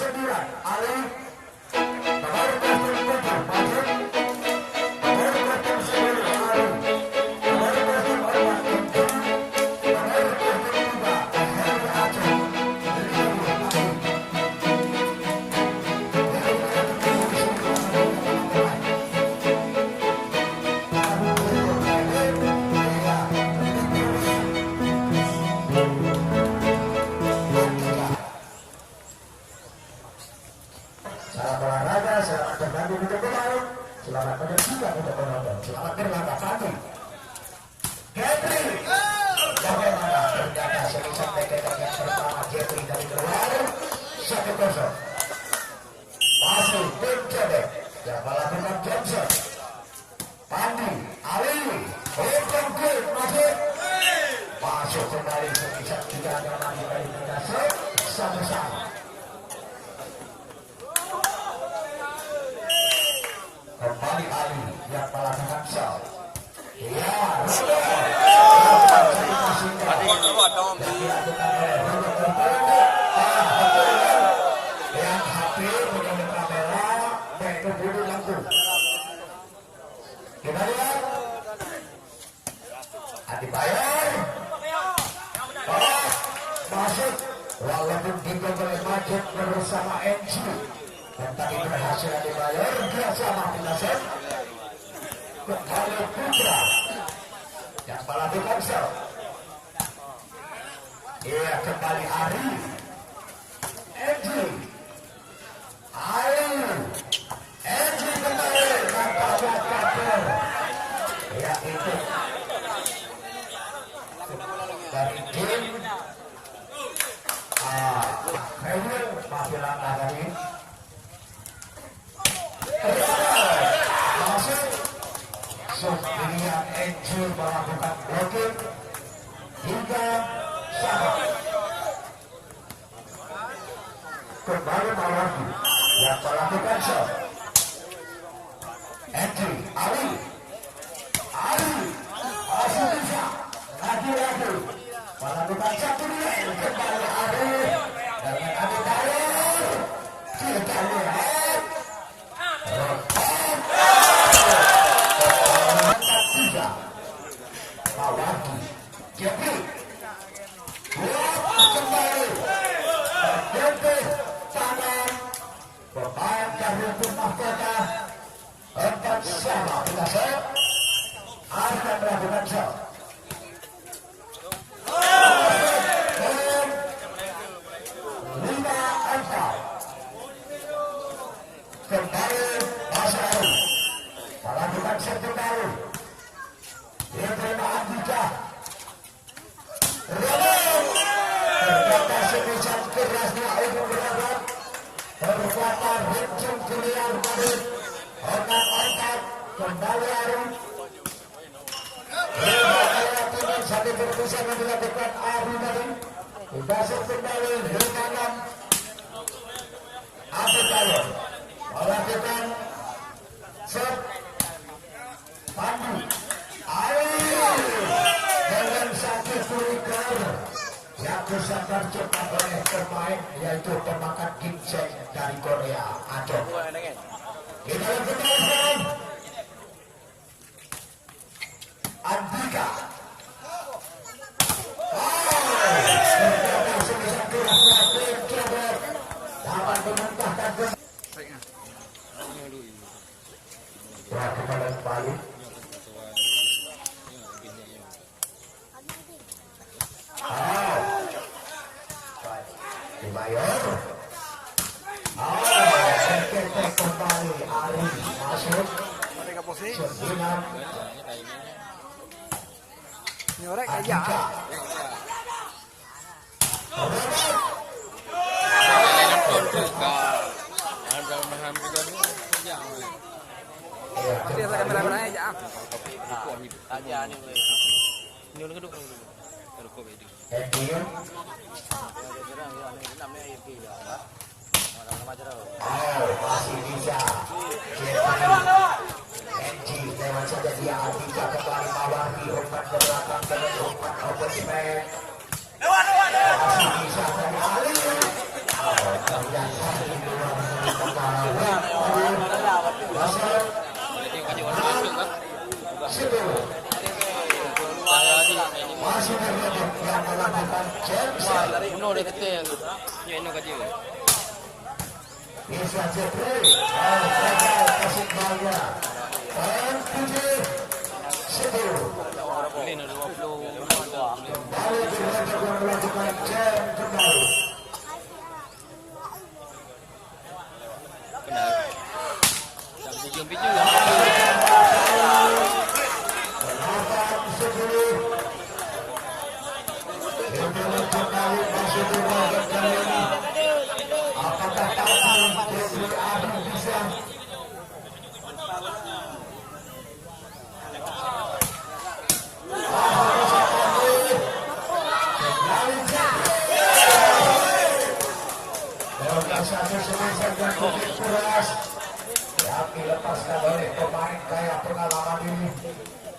9 Ali, nomor 7 Majid, nomor 10 Ali, nomor 4 emje, nomor 3 heri acong. Salam olahraga, selamat berbagi untuk pemain, selamat menyaksikan untuk penonton, selamat berlagak pagi. Jefri, bagaimana ternyata semisal PTK yang pertama Jefri dari Berakhir 1-0. Masih tim codet yang melakukan Johnson. Pandi, Ali, Berakhir, Majid. Masuk kembali semisal tidak ada lagi dari Berakhir 1-1. Kembali Ali yang melakukan shot. Ya, yang hampir dengan kamera untuk bunuh langsung. Kita lihat dibayar. Masuk walaupun digol oleh Majid bersama emje. Dan tadi berhasil dibayar bersama Pinasep. Kembali Putra yang melakukan shot. Iya, kembali Ari, emje, Ali, emje kembali nampaknya kabur. Ya itu dari tim Heri masih langkah tadi. Masuk pilihan emje melakukan blocking hingga sama. Kembali melaju yang melakukan shot. Emje, Ali, masih bisa lagi melakukan satu duel. Kembali Ali dengan Ali bayor. Kita lihat jefri kembali berhenti tangan pemain dari mahkota 4 sama kita set akan melakukan shot. Kembali Masyarakat melakukan set kembali. Dia terima Andika. Ternyata sebesar kerasnya untuk beragam. Perbuatan hincung kuliah tadi. Otak-otak kembali Ari. Dengan satu perpisahan yang dilakukan Ari tadi. Dibasuk kembali di kanan. Abi Bayor melakukan set. Pandu dengan satu trigger yang disandar cepat oleh pemain yaitu pemakan ginseng dari Korea, acong. Kita lanjutkan Andika. Ternyata sebisa kurangnya tim codet dapat mementahkan kepada balik. Bayor. Kembali Ari masuk. 9. Nyorek aja. Biasa kamera aja. Aja nih. Nyuruh keduk. Masih bisa emje lewat saja dia Andika kembali mawari umpan ke belakang ke umpan open spek masih bisa dari Ali Masih terlihat yang melakukan jefri. Uno dia kata ni Uno kata. Bisa jefri. Kasih bola. Emje. Boleh nak 20. Kembali berhak melakukan jam kembali. Benar. Tak bisa jumpa juga. Yang dilepaskan oleh pemain kaya pengalaman ini,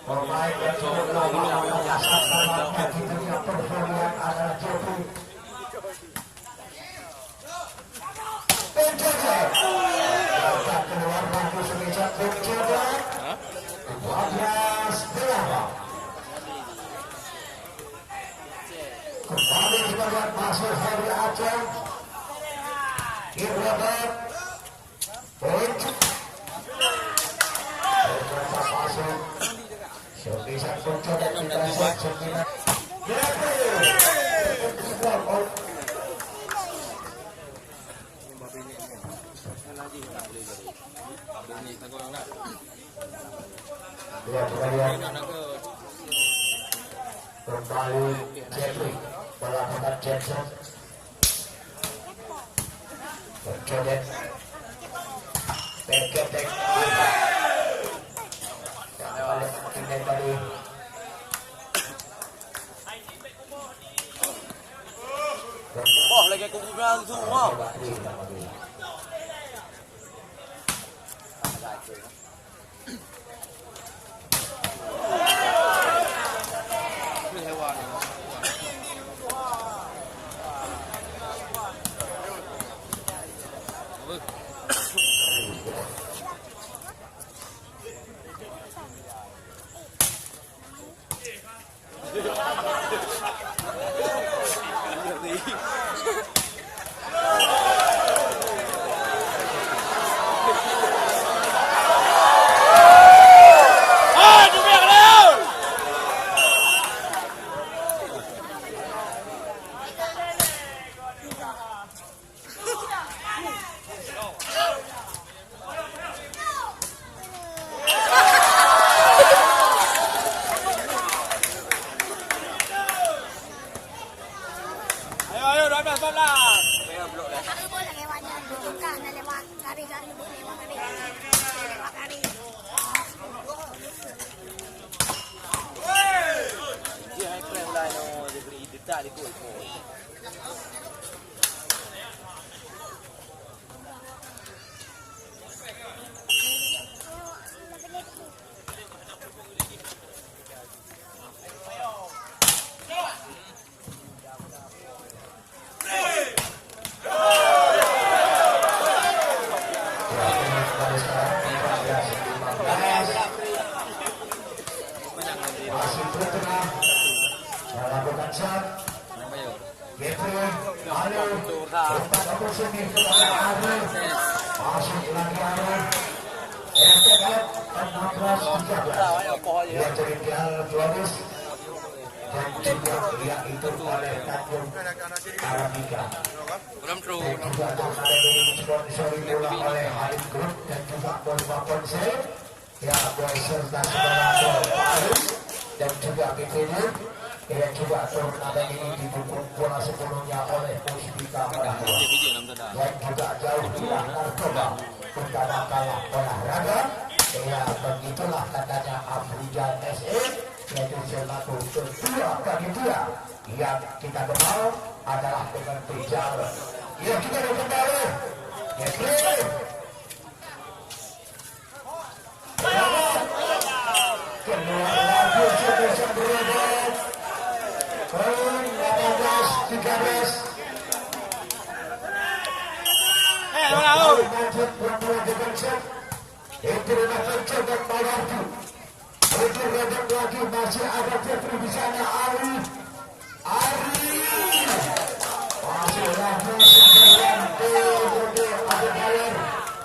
pemain yang cukup lama mengasah sama begitu performa adalah jefri. Penjaga keluar bangku semisal penjaga 12-8. Kembali sebagai masuk heri acong. Ibrahim poin masuk sebisa kunci dan tidak sembilan. Kembali Jefri melakukan Jackson codet tek tadi Oh, lagi aku bukan semua. Dan juga pidie yang juga turnamen ini didukung bola sebelumnya oleh Musbika Berakhir yang juga jauh tidak narkoba pertama kalah olahraga. Ya begitulah katanya Afrijan SE, yaitu selaku kedua bagi dia yang kita kenal adalah dengan pijal. Ya kita kembali keluar lagi sebesar berebut poin 18-13. mencoba melaju. Lebih lagi masih ada Jefri di sana. Ari masih lagi 9 kode ada bayor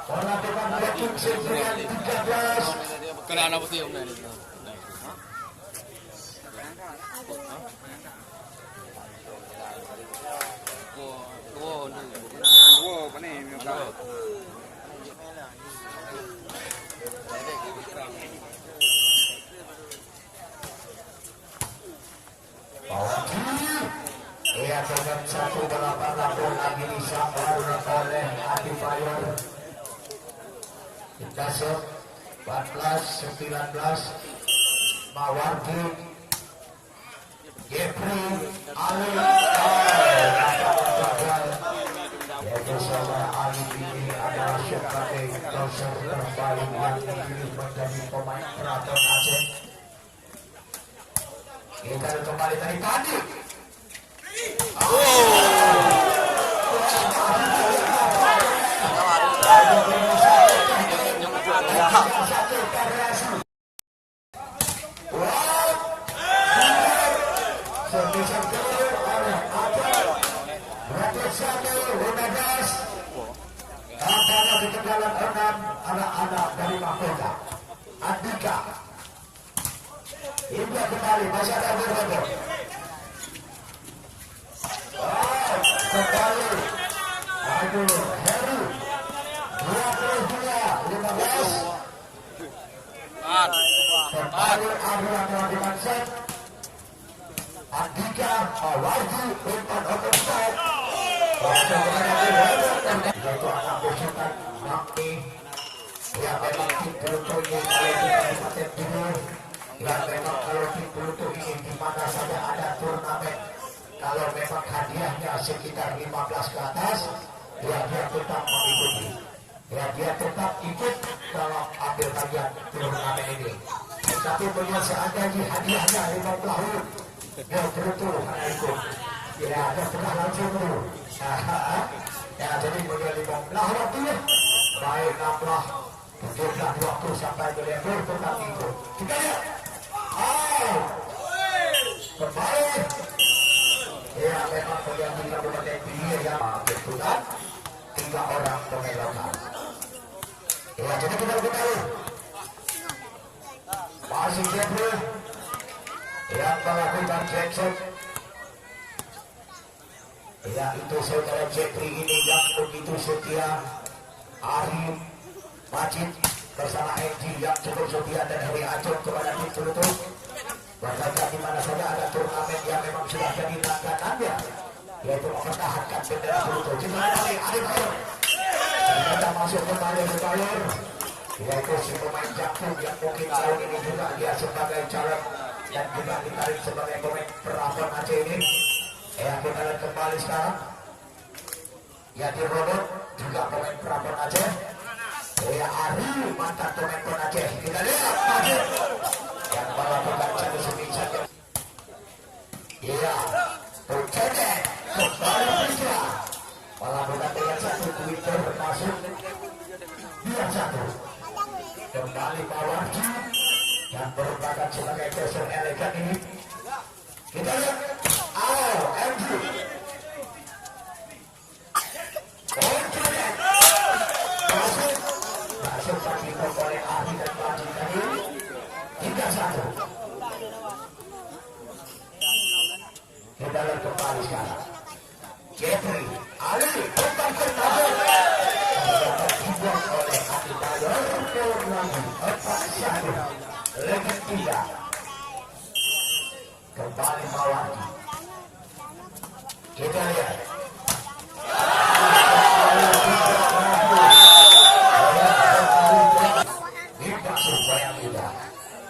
melakukan blocking 13. Kena anak putih om ini. Ia dengan 188 lagi disabar oleh bayor. Kita 14-19 Mawardi Jefri Ali yaitu saudara Ali ini adalah sebagai doser terbaik yang dipilih menjadi pemain keraton Aceh. Kita kembali dari tadi. Anak-anak dari mahkota Andika hingga kembali masih ada berhak. Kembali aduh heri 22-15 kembali Abraham melakukan set. Andika Mawardi umpan open set yaitu anak besukan Nakni yang memang diperlukan oleh Kabupaten Timur, yang memang kalau diperlukan ini di mana saja ada turnamen, kalau memang hadiahnya sekitar 15 ke atas, ya dia tetap mengikuti, ya dia tetap ikut dalam ambil bagian turnamen ini. Tetapi punya seandainya hadiahnya 50, ya betul hanya ikut, ya ada sudah langsung dulu. Ya jadi punya 15 waktunya, baik 16 17 sampai berlebur tetap ikut. Kita lihat. Kembali. Ya memang menjadi kabupaten pidie yang bertugas 3 orang pemain lokal. Ya jadi kita ketahui. Masih Jefri yang melakukan Jackson. Ya itu saudara Jefri ini yang begitu setia. Ari Majid bersama emje yang cukup setia dan heri acong kepada tim penutup. Bahkan di mana saja ada turnamen yang memang sudah jadi langganannya, yaitu mempertahankan bendera penutup. Kita kembali Ari Bayor. Kita masuk kembali ke Bayor, yaitu si pemain jangkung yang mungkin tahun ini juga dia sebagai calon dan juga ditarik sebagai pemain perlawan Aceh ini. Ya kita lihat kembali sekarang. Ya di Rodot juga pemain perlawan Aceh. Ya Ari mantan pemain Aceh. Kita lihat Majid yang melakukan satu semifinal. Ya codet kembali bisa melakukan dengan satu Twitter masuk dia satu kembali Mawardi yang merupakan sebagai dosen elegan ini. Kita lihat emje masuk terhitung oleh Ari dan Majid tadi 3-1. Kita lihat kembali sekarang Jefri Ali umpan ke Majid dibuang oleh bayor lagi 4-1 legend 3 kembali Mawardi. Kita lihat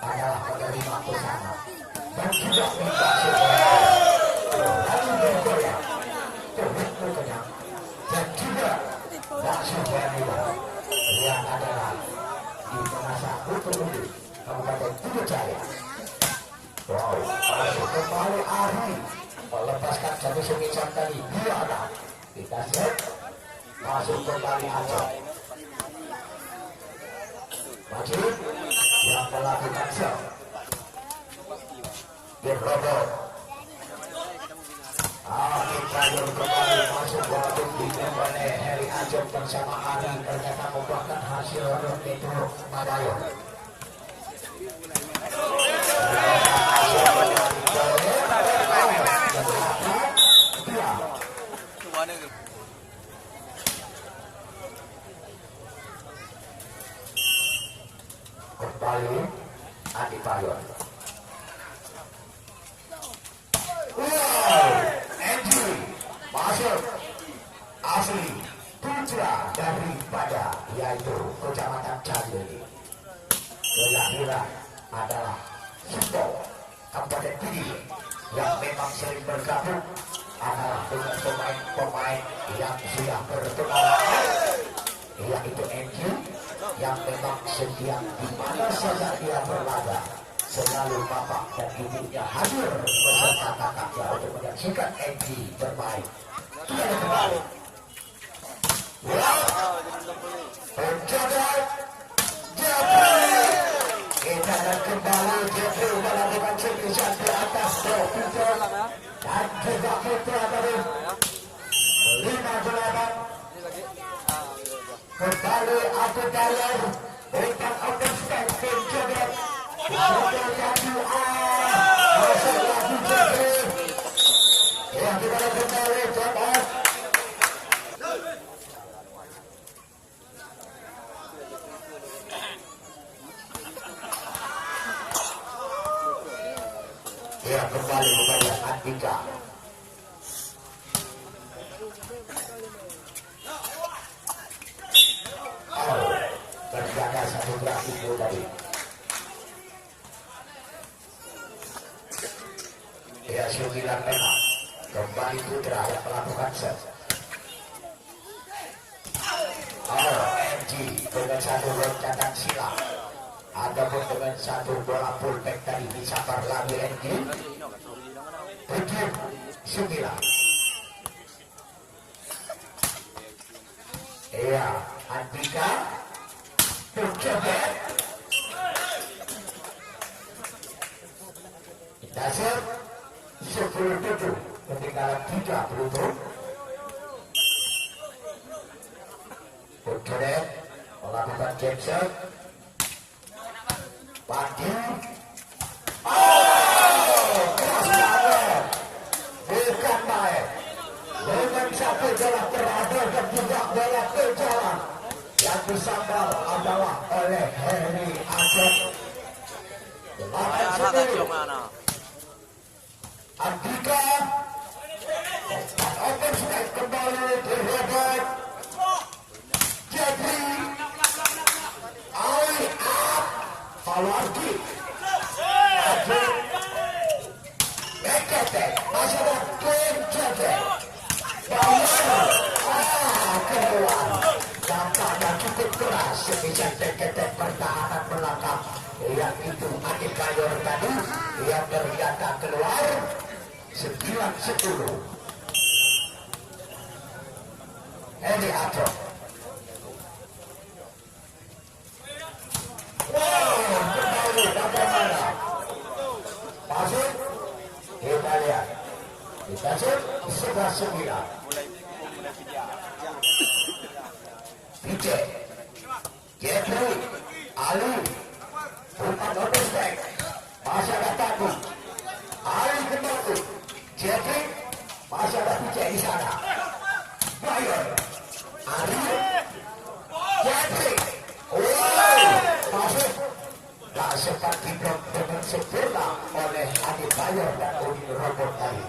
adalah penerima pesanan dan juga minta lalu bergoyang terhubung kenyang dan juga bakso Berakhir yang adalah di pengasah Utuh Kabupaten Jaya. Wow, masuk kembali Ari melepaskan satu semifinal tadi dia ada kita set masuk kembali acong. Majid yang melakukan shot dirobot. Kita yang kembali masuk waktu oleh Heri Acong bersama Ari ternyata membuahkan hasil itu bayor. Kembali Adi Bayor. Wow, emje masuk asli putra daripada yaitu Kecamatan Jaya. Kelahiran adalah Sumpah Kabupaten Pidie yang memang sering bergabung adalah dengan pemain-pemain yang sudah berpengalaman, yaitu emje yang memang setiap di mana saja dia berlaga selalu bapak dan ibunya hadir beserta kakaknya untuk menyaksikan emje bermain. Kita kembali. Penjaga Jefri. Kita akan kembali Jefri melakukan serpisan di atas putra dan juga putra dari 58. Kembali aku dalam berikan overstep penjaga sudah lagi masuk lagi Jefri yang kita kembali cepat. Ya kembali kepada Andika. Terjaga satu gerak itu tadi. Ya 9 memang kembali putra yang melakukan set. emje dengan satu loncatan silang ataupun dengan satu bola fullback tadi disabar lagi emje. 7-9. Iya, Andika codet. Dasar 10-7 ketinggalan 30. Codet melakukan jump Padi. Keras banget. Bukan main. Dengan satu bola berada dan juga bola ke jalan. Yang disambal adalah oleh Heri Acong. Andika dan open strike kembali dirobot Jefri. All up Volly Majid Mekete masih ada codet bayor. Keluar dampaknya cukup keras sebisa dkk pertahanan belakang yang itu adik bayor tadi yang ternyata keluar 9-10. Heri Acong. Wow, kembali bagaimana? Masuk, kita lihat. Kita cek 11-9. Pidie, Jefri, Ali, umpan overstep, masih ada tabu. Ali kembali, Jefri, masih ada Pidie di sana. Bayor, Ali, Jefri, masuk. Tak sempat diblok dengan sempurna oleh adik bayor dan udin robot tadi.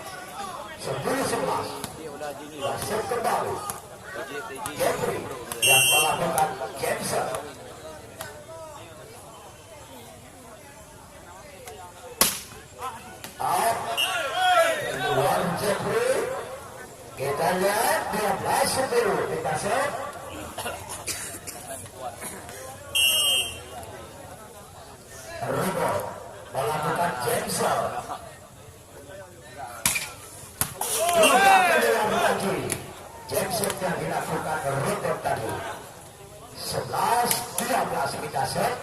10-11. Masuk kembali. Jefri yang melakukan cancel. Keluar Jefri. Kita lihat 12-10. Kita set. Ribot melakukan cancel. Tidak keluar lagi. Jackson yang dilakukan Ribot tadi. 11-13 kita set.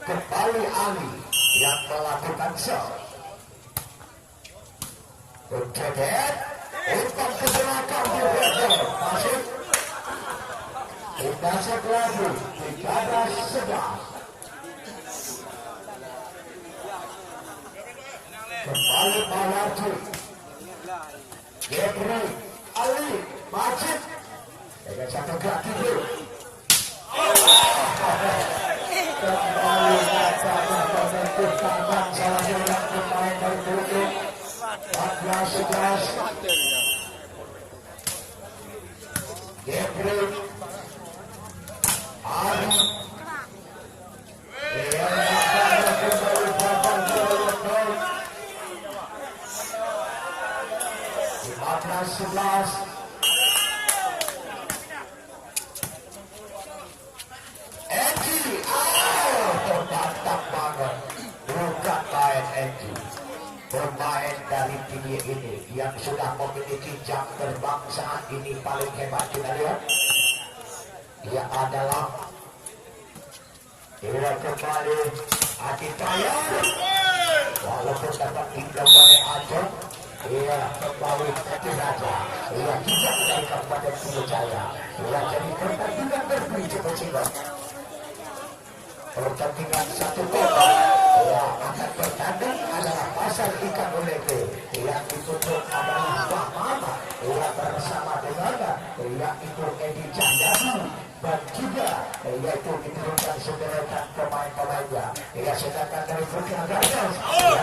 kembali Ali yang melakukan shot. Codet umpan ke belakang di Berakhir masih indah lagi 13-11. Kembali melaju jefri Ali Majid dengan satu gerak tidur kembali datang membentuk tangan salah seorang pemain dari Volly 14-11. Jefri Ali yang 11. Emje, tertantang banget, bukan main Emje. Pemain dari pidie ini yang sudah memiliki jam terbang saat ini paling hebat kita lihat. Dia adalah kembali hati bayor. Walaupun dapat tinggal pada acong, ia kembali ke raja. Ia tidak dari kabupaten jaya. Ia jadi pertandingan negeri coba-coba. Pertandingan satu kota. Ia akan bertanding adalah pasar ikan oleh yang ditutup adalah maka. Ia bersama dengan ia itu jaya dan juga yaitu diturunkan sederetan pemain-pemainnya. Ia sedangkan dari berhak yang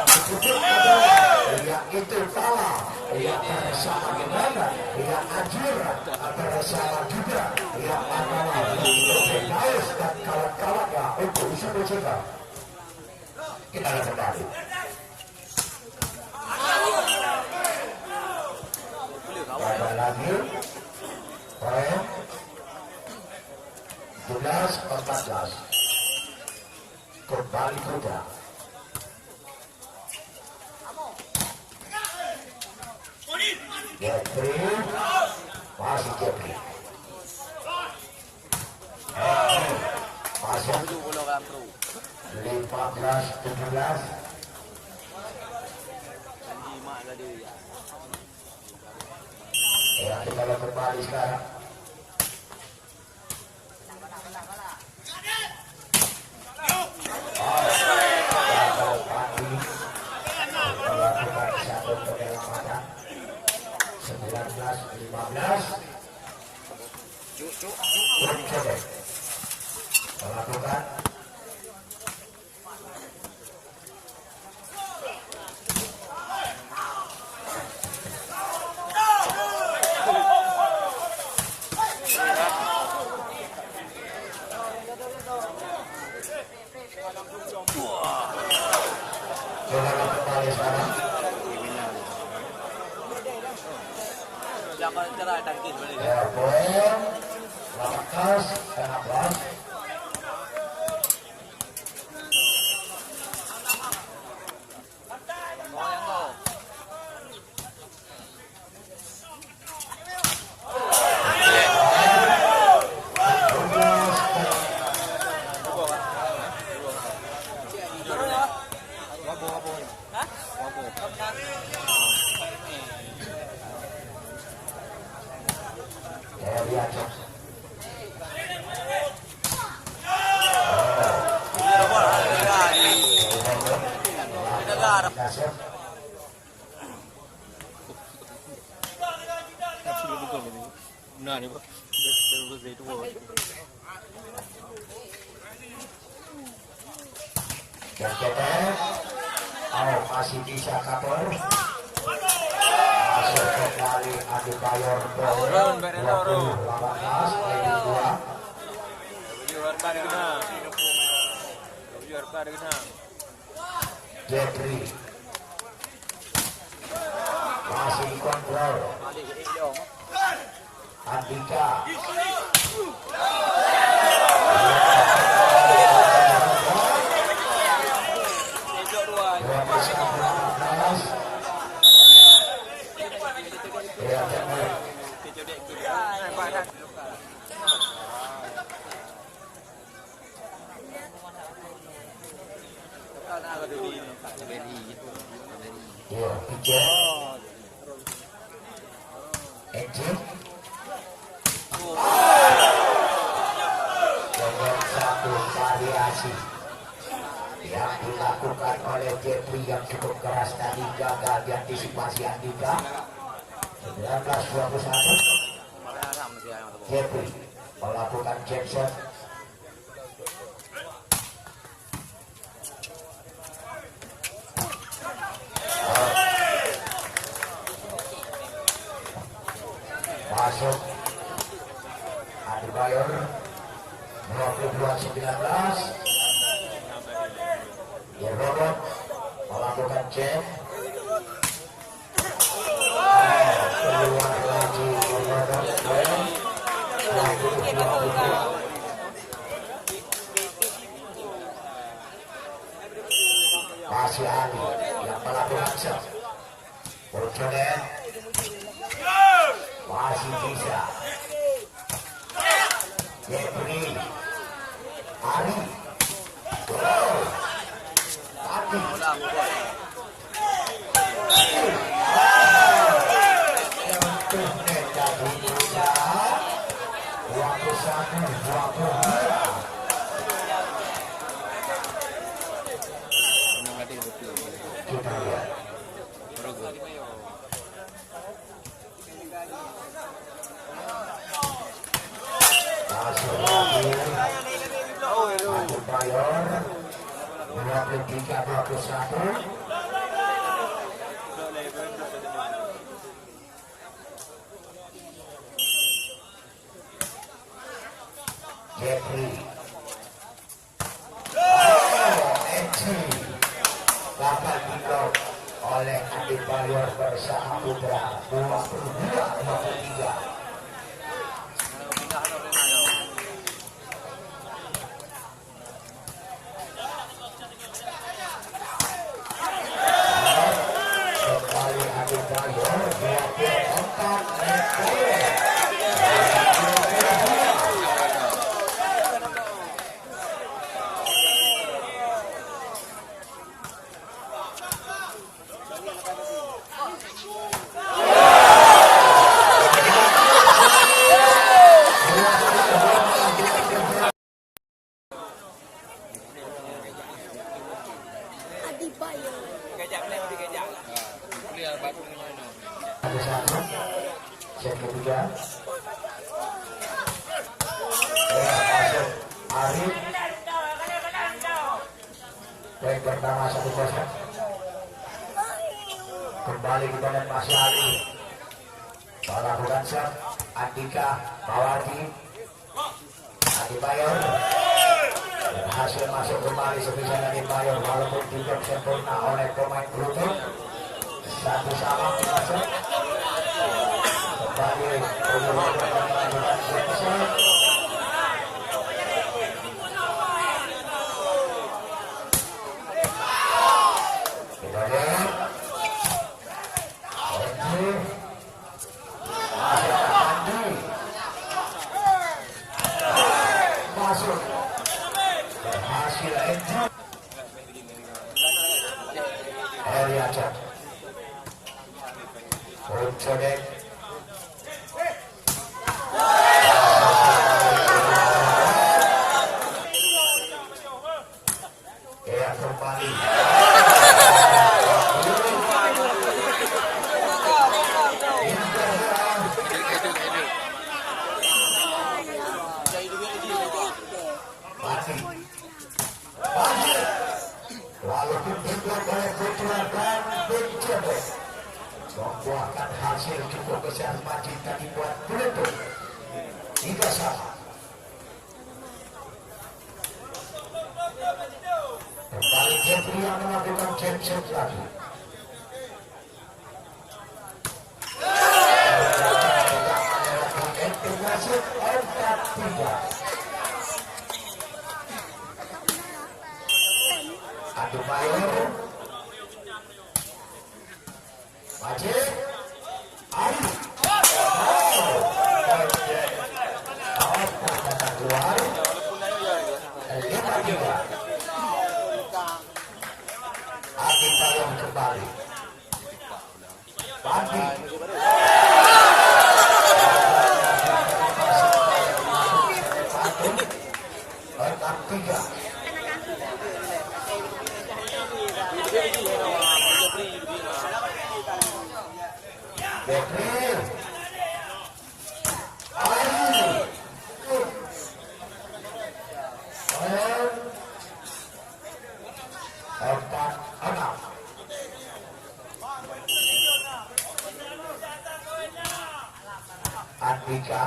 ditutup adalah yang itu salah. Ia bersama dengan ia ajir bersama juga ia adalah Daus dan kawan-kawannya untuk bisa berjaga. Kita akan kembali. Ada lagi poin 11-14. Kembali juga. Jefri masih Jefri. Masuk 15-17. Ya, kita kembali sekarang. Satu penyelamatan 19-15. Codet melakukan kembali sekarang. Jangan cerai tangkis balik. Ya, poin 18-16. Heri acong. Nah ni bro, dari dua. Dan codet, masih bisa kabur. Masuk kembali adik bayor Turun, 20-18 lagi 2. Jefri masih dikontrol. Andika Ayo, pidie. Emje. Dengan satu variasi yang dilakukan oleh Jefri yang cukup keras tadi, gagal diantisipasi Andika. 19-21. Jefri melakukan jab shot. Masuk ada bayor 22-19. Dia robot melakukan jab. Keluar lagi masih Ali yang melakukan shot. Codet masih bisa. Jefri Ali mati. Bayor 23-21. Jefri emje dapat diblok oleh adik bayor bersama Putra 22-23. Set ketiga. Masuk Heri. Baik pertama 1-0. Kembali kita dan masih Heri. Melakukan shot. Andika Mawati. Adi Bayor. Berhasil masuk kembali sebisa dari Bayor walaupun tidak sempurna oleh pemain BERHAK. Satu sama masuk. Kembali melakukan shot. Masuk. Berhasil emje. Heri acong. Codet. Ya kembali. Mati. Majid. Walaupun dibuat oleh Putra dan jefri, membuahkan hasil cukup besar. Majid tadi buat BERHAK 3-sama. Kembali Jefri yang melakukan jab lagi. Masuk 4-3. Adu bayor. Majid. Heri. Keluar. 5-3. Adi bayor kembali. Bandi. Enam tiga. Jefri. Empat enam. Andika.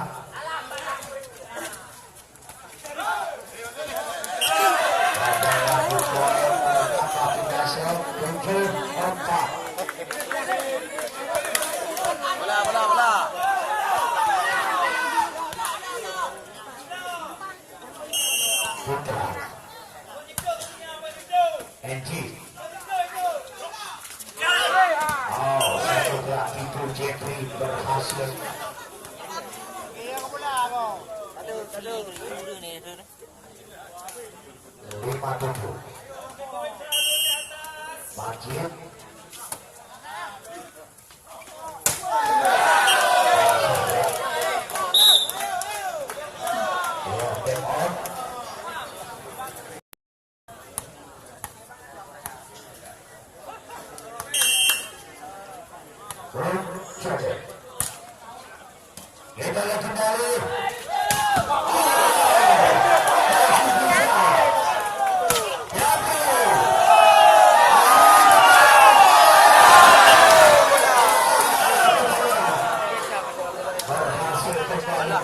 Tujuh empat. Bola. Putra. Emje. Oh, setelah itu Jefri berhasil. Lima tujuh. Majid. Codet. Kita lihat kembali. Berhasil kembali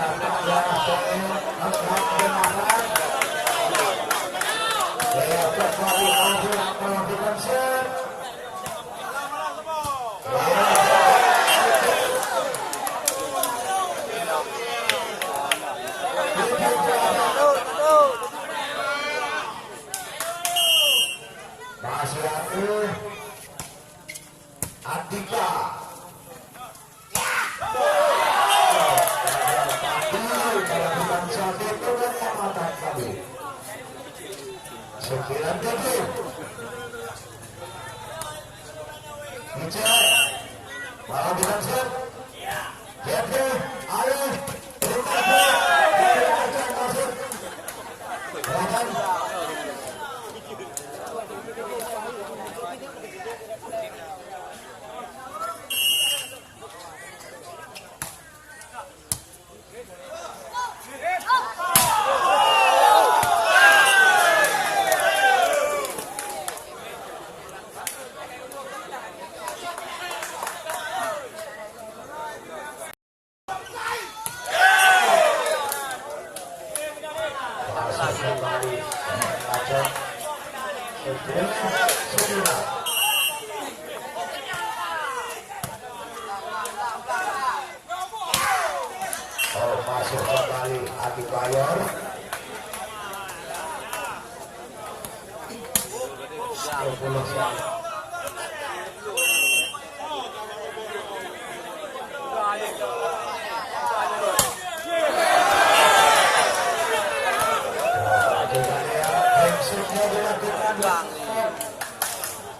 masih aku Andika. Sekian kali Bicara malah dilansir Jefri, oleh kembali acong semifinal. Oh, masuk kembali Adi Bayor.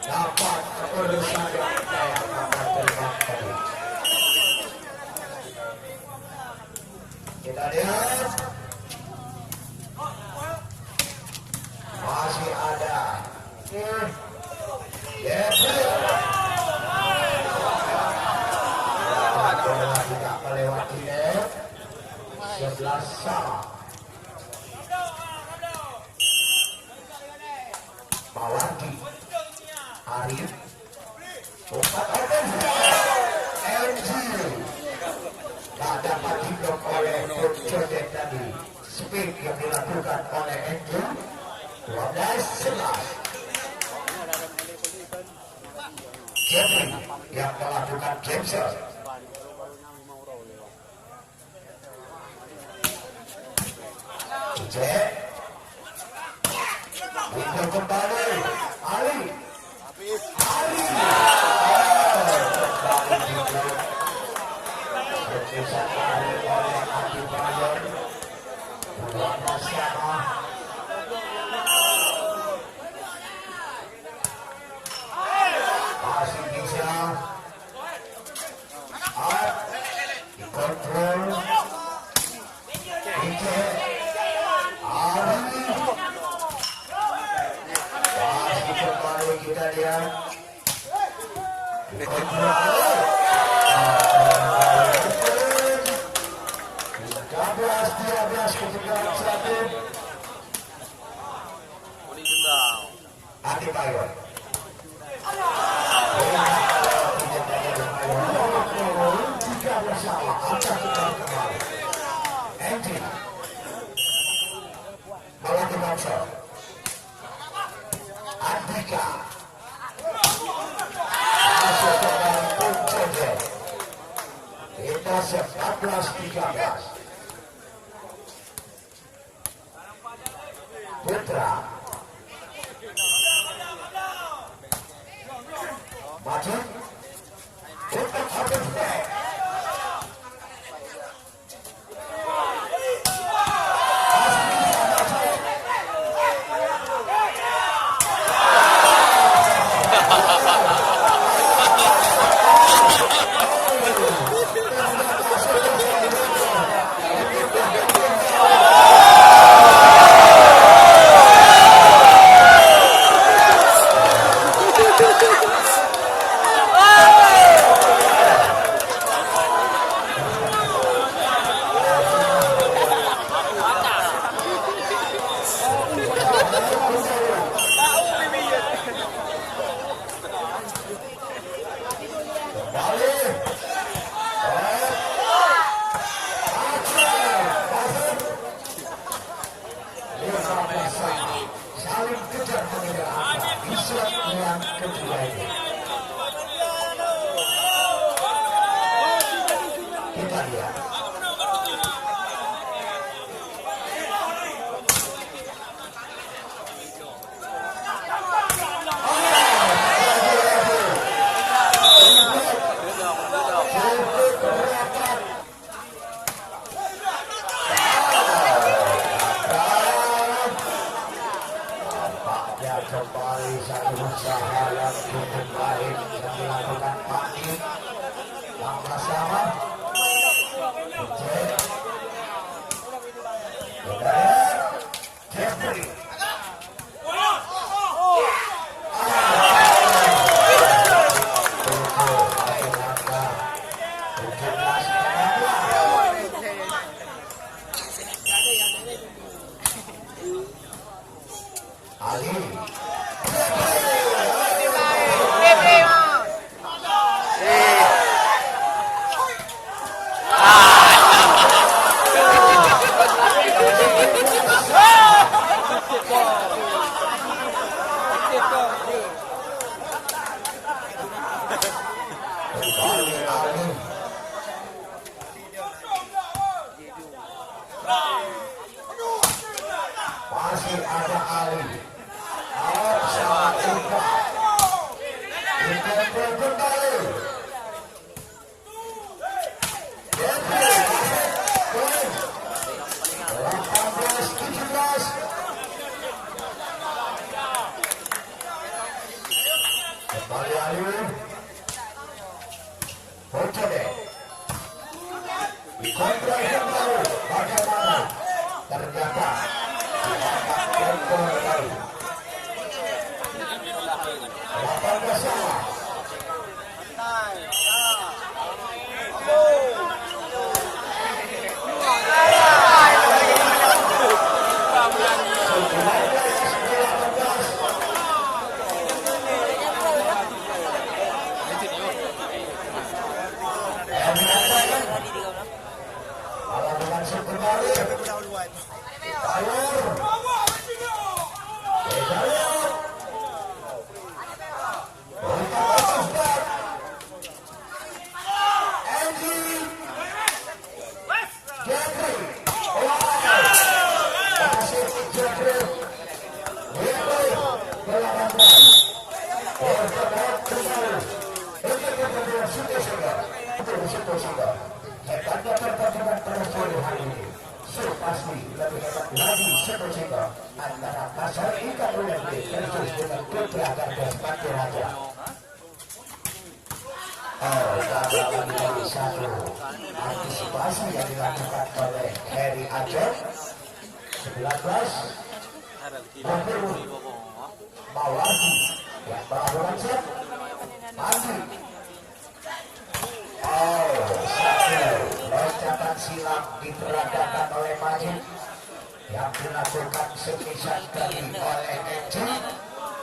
Dapat urusan jaya, maka berhak. Kita lihat masih ada jefri. Tidak melewati net 11 sama. Lagi Arif umpat ofensif emje tak dapat diblok oleh codet tadi. Speed yang dilakukan oleh emje 12-11. Jefri yang melakukan cancel. Cek untuk kembali Ali berpisah oleh Adi Bayor 12 sama. Masih bisa angka 14-13. Putra majid untuk habis back. Saling kejar mengejar angka di set yang kedua ini. Kita lihat. Kembali satu usaha yang cukup baik yang dilakukan Majid yang bersama Jefri. Ali masih ada Ali. Sangat suka. Dikembali kembali. Jefri. 18-17. Kembali Ali. Codet. Dikontrol kembali. Bagaimana? Ternyata kembali. 18 sama. Hebatnya pertandingan pada sore hari ini pasti lebih hebat lagi sepertiga antara pasar ikan oleh versus dengan Berakhir dan Raja. Oh, lagi satu antisipasi yang dilakukan oleh heri acong 19 melaju yang melakukan set maju. Oh, satu loncatan silam diperagakan oleh Majid yang dilakukan semisal dari oleh emje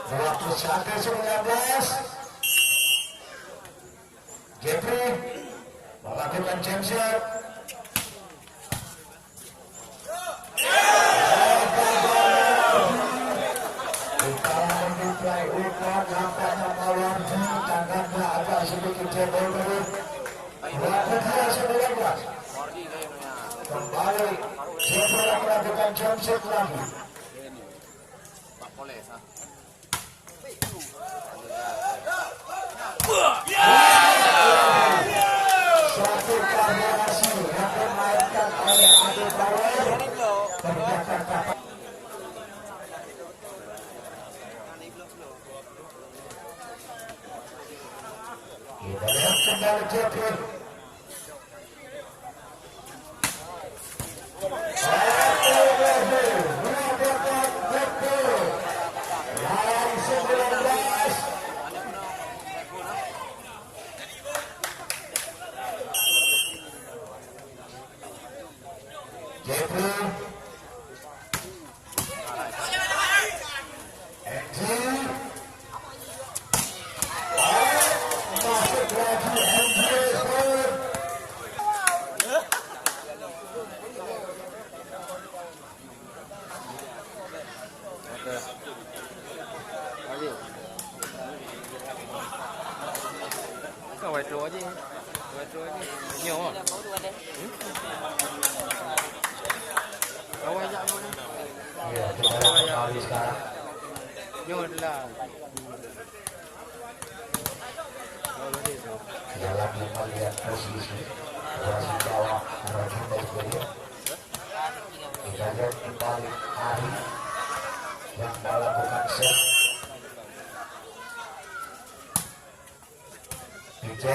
21-19. Jefri melakukan jump shot. Menduplai ukon nampaknya melaju, tangannya agak sedikit jebol dulu. 23-19. set lagi. Pak Oleh sah. Suatu variasi yang dimainkan oleh adik bayor. Berhak dapat. Kita lihat kembali jefri. Jefri, emje, masuk lagi emje. Kau buat dua je. Nhiều à? Kau ajak mana? Ya, kita kembali sekarang. Nhiều lah. Dia lagi melihat posisi posisi bawah menuju meja. Kita lihat kembali Heri yang melakukan set. Emje.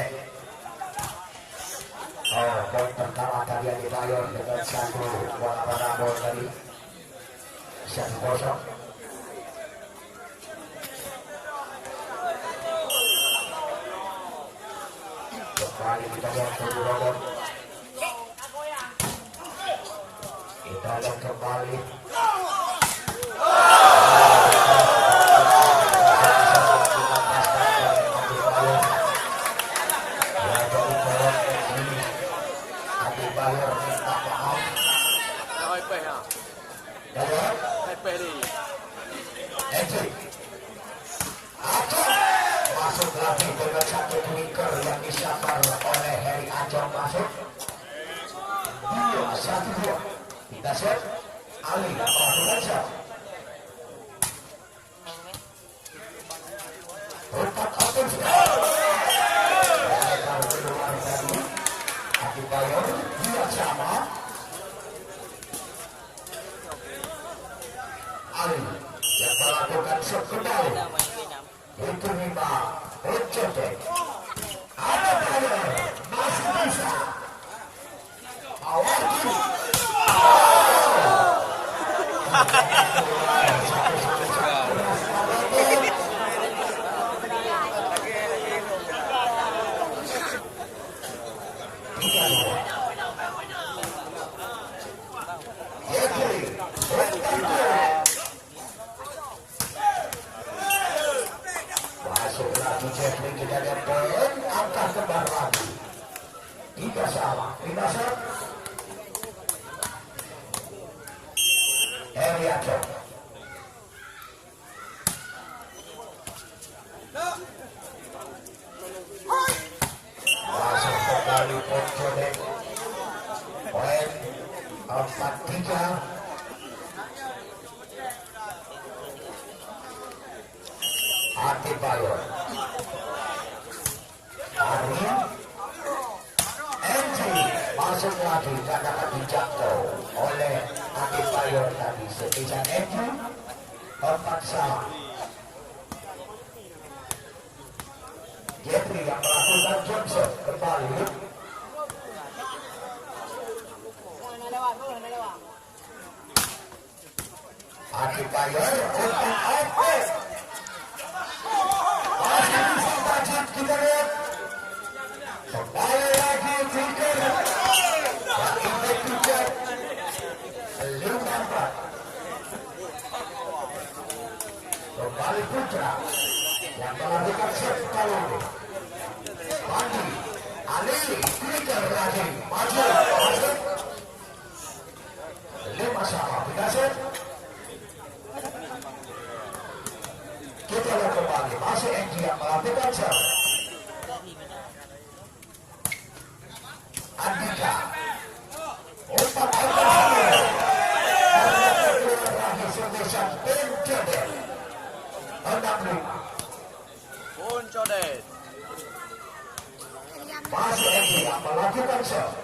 Oh, poin pertama tadi yang dibayar dengan satu warna bola tadi 1-0. Kembali kita lihat dulu robot. Kita lihat kembali. Bayor minta maaf. Hai pe ha. Bayor, Hai pe đi. emje. Acong masuk lagi dengan satu tweaker yang disambar oleh heri. Acong masuk. 2-1-2. Kita set. Ali melakukan set. Umpat open sudah. Keluar tadi. Aki Bayor dia sama. Ali yang melakukan shot kembali. Itu lima. Codet. Ada Bayor masih bisa. Awal kiri. Masuk lagi jefri, kita lihat poin angka kembar lagi 3-3. Heri acong. Masuk kembali poin codet. Poin 4-3. Hati bayor. Heri. Emje masuk lagi, tak dapat dijangkau oleh hati bayor tadi. Sekitar emje 4-3. Jefri yang melakukan Johnson kembali. Hati bayor untuk open. Masih bisa majid, kita lihat. Kembali lagi Berakhir. Yang ini tujuan 5-4. Kembali Putra yang melakukan set kali ini. Bandi, Ali, Berakhir lagi. Maju, masuk. 5-sama, kita set. Kita lihat kembali, masih emje yang melakukan set. Andika umpat open. Masih emje yang melakukan serve.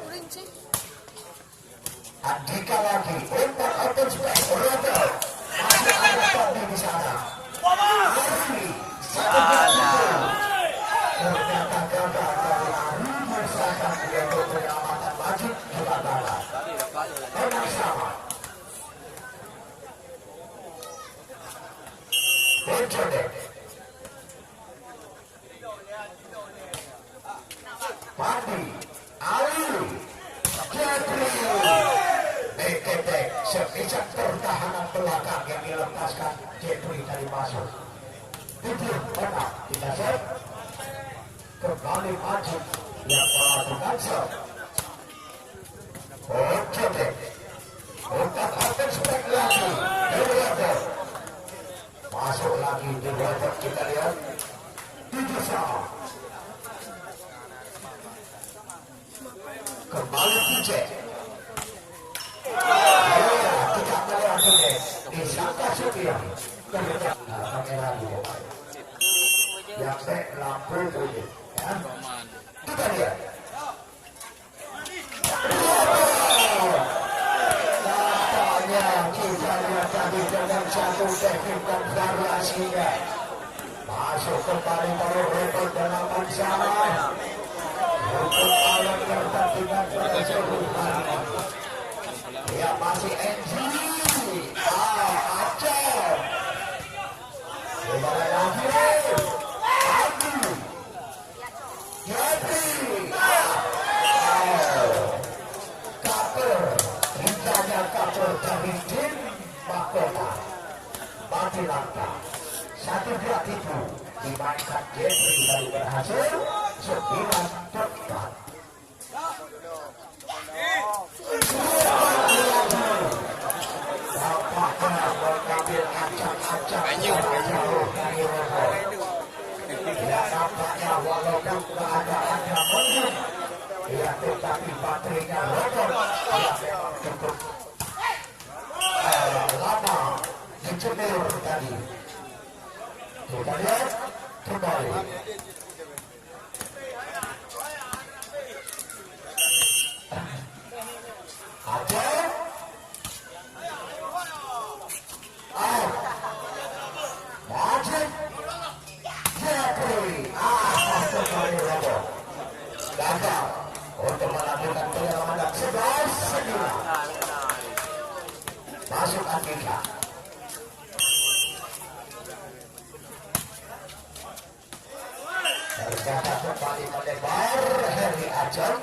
Andika lagi umpan open space rotor. Masih ada koni di sana. Heri ternyata gagal dari Heri bersahkan dia untuk penyelamatan majid juga gagal. Menang sama. Codet. Padi, Ali, Jefri, dkk. Semisal pertahanan belakang yang dilepaskan Jefri dari masuk. Itu menang, tidak serve. Kembali majid yang melakukan serve. Codet. Umpan open spek lagi. Berakhir. Masuk lagi di robot, kita lihat. Bisa. Kembali pidie. Ya, tidak melihat ini. Disangka supir. Terlihat kamera dia. Yang baik lampu bunyi. Ya. Kita lihat. Nampaknya kita lihat tadi dengan satu teknik dan variasinya. Masuk kembali baru robot dalam bersama. Untuk alat pertandingan pada seluruhan. Dia masih emje. Acong. Gimana lagi? Jefri. Kapal. Rintanya kapal dari tim mahkota. Mati langkah. 1-2 tipu. Dimainkan Jefri dari berhasil. 9 tepat. Tampaknya mengambil acak-acak jauh dari robot. Ya, nampaknya walaupun keadaannya mendung, ya tetapi baterainya robot ya memang cukup lama dicemur tadi. Kita lihat kembali. Majid, Jefri, kembali robot. Gagal untuk melakukan penyelamat 11-9. Masuk Andika. Ternyata kembali melebar heri acong.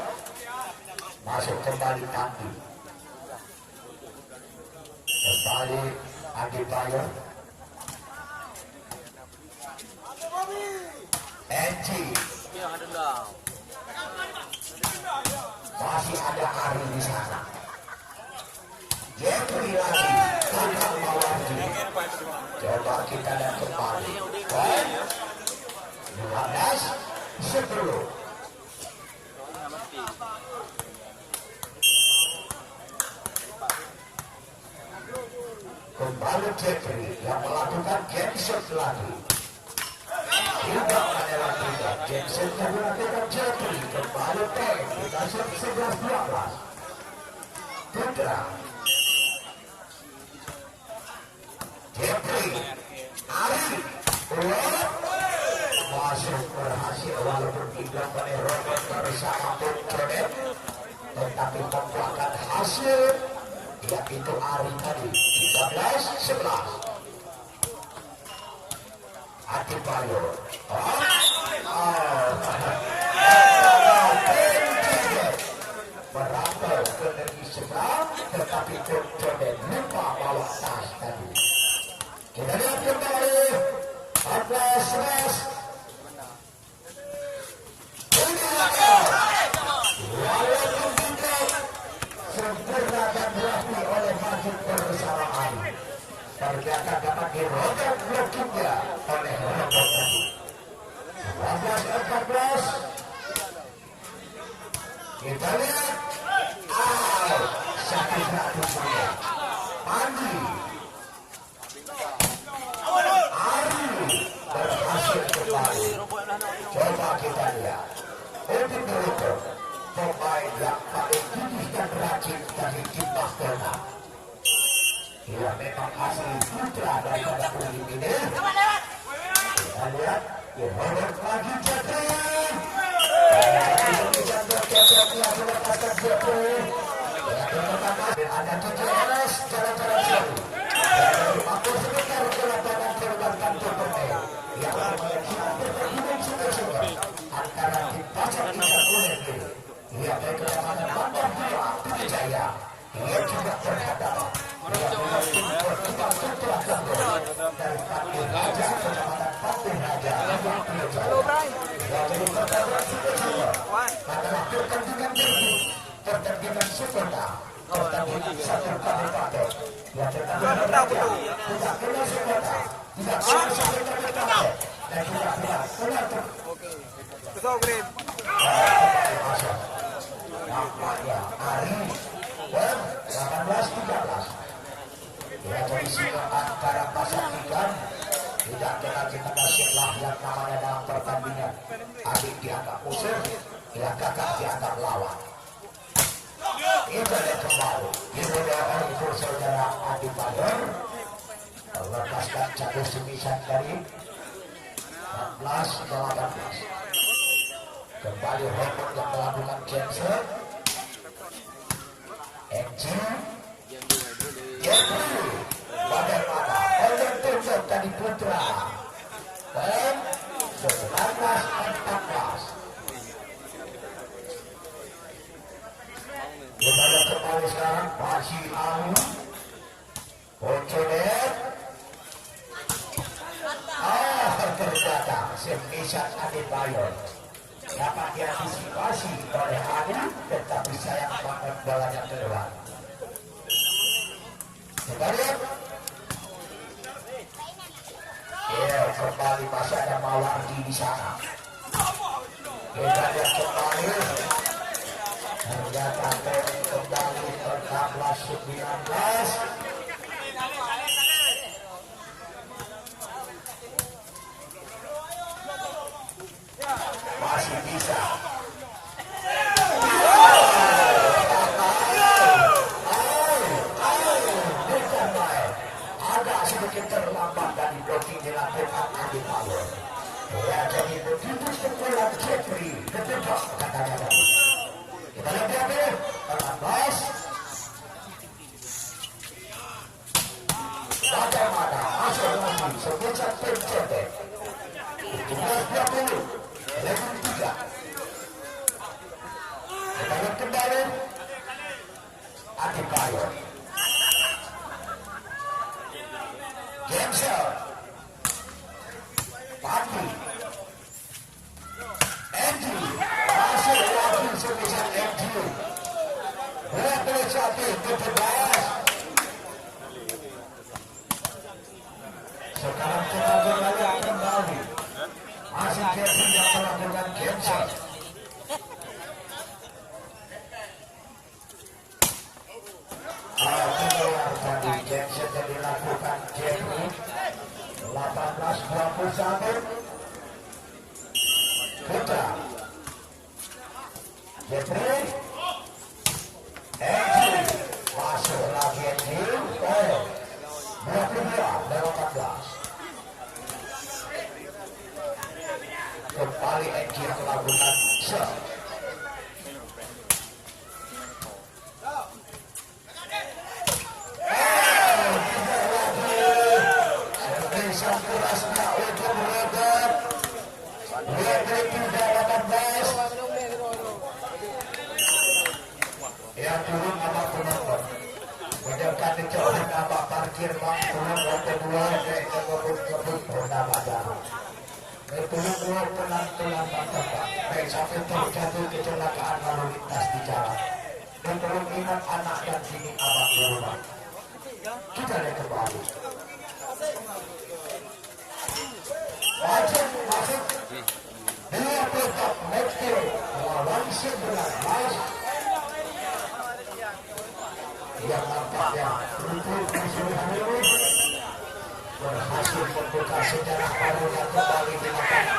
Masuk kembali Andi. Kembali Andi bayor. Emje. Masih ada Heri di sana. Jefri lagi. Gagal melaju. Coba kita lihat kembali. 12-10. Kembali Jefri yang melakukan game shot lagi. Tidak adalah tidak. Game shot yang dilakukan Jefri. Kembali Tank. Kita shot 11-12. Putra. Jefri. Ari. Masuk berhasil walaupun tidak pada robot bersama codet. Tetapi membuahkan hasil. Yaitu Ari tadi 13-11. Hati bayor. Merambau ke negeri seberang, tetapi codet lupa bawa tas tadi. Kita lihat kembali 14-11. Walaupun tidak sempurna dan rapi oleh majid bersama Ali, ternyata dapat dirobek blokingnya oleh robot tadi. 12-14. Kita lihat. Sakit hati saya. Andi. Ari berhasil kembali. Coba kita lihat. Untuk yang paling gigih dan rajin dari tim mahkota. Ia memang asli putra daripada kulit ini. Kita lihat, Robert lagi jefri. Ada TTS jalan-jalan seri. Dari waktu sebentar ke lapangan terbangkan turnamen yang menyaksikan pertandingan sungguh-sungguh antara tim Aceh dan oleh. Ia berkedatangan bandar dua jaya. Ia juga berhadapan dengan tim berkembang setelah gabung dari Patih Raja kecamatan Patih Raja yang Jaya. Ia jadi pertandingan sungguh-sungguh adalah pertandingan derby, pertandingan sebentar. Pertandingan satu kabupaten yang tertandingan raja tidak kena sekota, tidak kena satu kabupaten dan tidak kena penonton. Kesobrem. Nampaknya hari dan 18-13 ya jadi singa antara pasangan tidak kena kita nasiblah yang namanya dalam pertandingan adik dianggap musuh ya kakak dianggap lawan. Itu yang kembali dimudahan itu saudara Adi Bayor melepaskan jatuh semifinal dari 14-18. Kembali rekod yang melakukan cancel emje jefri bagaimana oleh tunjuk dari putra dan 19-14. Kita kembali sekarang masih anu codet. Ternyata semifinal bayor dapat diantisipasi oleh Adi, tetapi sayang banget bolanya keluar. Kita lihat. Ya, kembali masih ada Mawardi di sana. Kita lihat kembali. Ternyata kembali ke 16-19. Masih bisa. Agak sedikit terlambat dari blocking dilakukan Adi Bayor. Ya, jadi begitu sekolah jefri ketujuh katanya tadi. Kita lihat ya, 18. Bagaimana masuk lagi sebesar pencetak 17-20 level 3. Kita lihat kembali Adi Bayor Gensel Pati emje masih lagi sebesar emje berapa satu ke-11. Sekarang kita kembali masih jefri yang melakukan Gensel. Tadi Gensel yang dilakukan jefri 18-21 putra jefri emje masuk lagi emje 22-18. Kembali emje yang melakukan serve. Yang turun nama penonton mendekat dijauhkan nama parkir bang turun waktu dua dan kebut-kebut bernama turun dua pelan-pelan bang baik sampai terjadi kecelakaan lalu lintas di jalan dan turun ingat anak dan sini abang di rumah. Kita lihat kembali majid masuk dia tetap next lawan 19 yang nampaknya untuk musuh berhasil membuka sejarah baru yang kembali di lapangan